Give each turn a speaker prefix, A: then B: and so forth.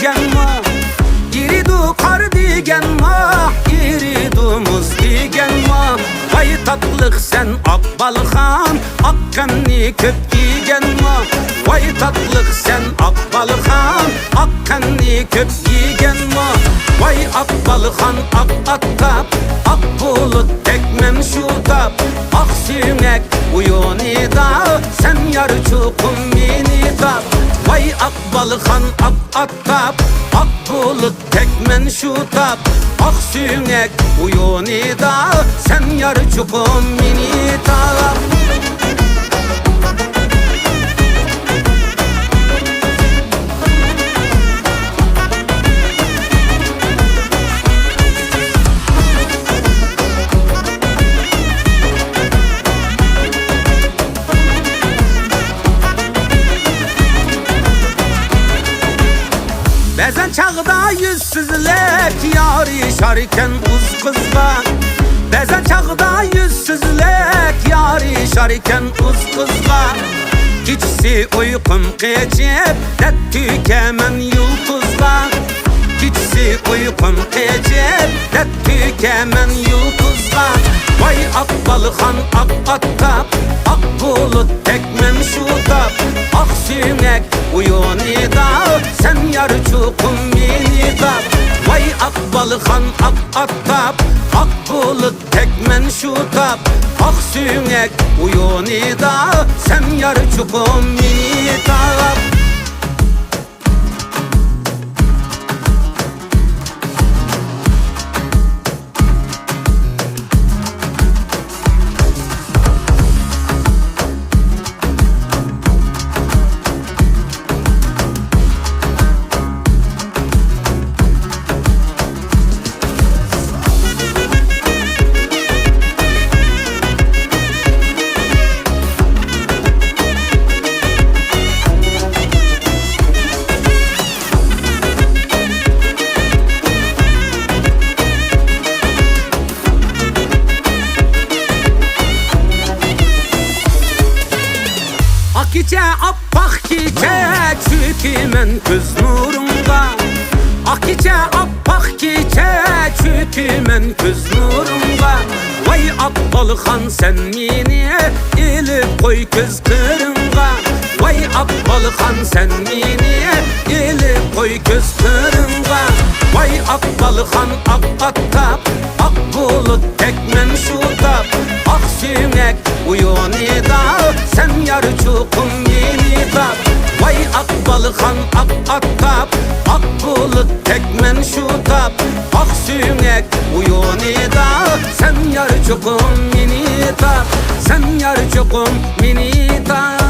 A: digen ma, iridu kar digen ma, iridumuz digen ma. Vay tatlık sen Akbalxan, akkanni köp giyen ma. Vay tatlık sen Akbalxan, akkanni köp giyen ma. Vay Akbalxan ak attap, ak bulut tekmen şutap. Ak sünek uyunida, sen yar çukum mini tap. Vay Akbalxan ak attap, ak bulut tekmen şutap. Ak sünek uyunida, sen yar çukum mini tap. Bəzən çağda yüzsüzlük yar işarken uz kızla. Bəzən çağda yüzsüzlük yar işarken uz kızla. Gecisi uykum keçip dert tükemen yıldızla. Gecisi uykum keçip dert tükemen yıldızla. Vay Akbalxan ak attap, ak bulut tekmen şutap. Ak sünek uyunida, sen yar çukum mini tap. Vay Akbalxan ak attap, ak bulut tekmen şutap. Ak sünek uyunida, sen yar çukum mini tap. Akice appak çiçek, çünkü men göz nurumda. Akice appak çiçek, çünkü men göz nurumda. Vay Akbalxan sen mini ilip koy göz kırımda. Vay Akbalxan sen mini ilip koy göz kırımda. Vay Akbalxan ak attap, ak bulut tekmen şutap. Ak sünek uyunida, sen yar çukum mini tap. Vay Akbalxan ak attap, ak bulut tekmen şutap. Ak sünek uyunida, sen yar çukum mini tap. Sen yar çukum mini tap.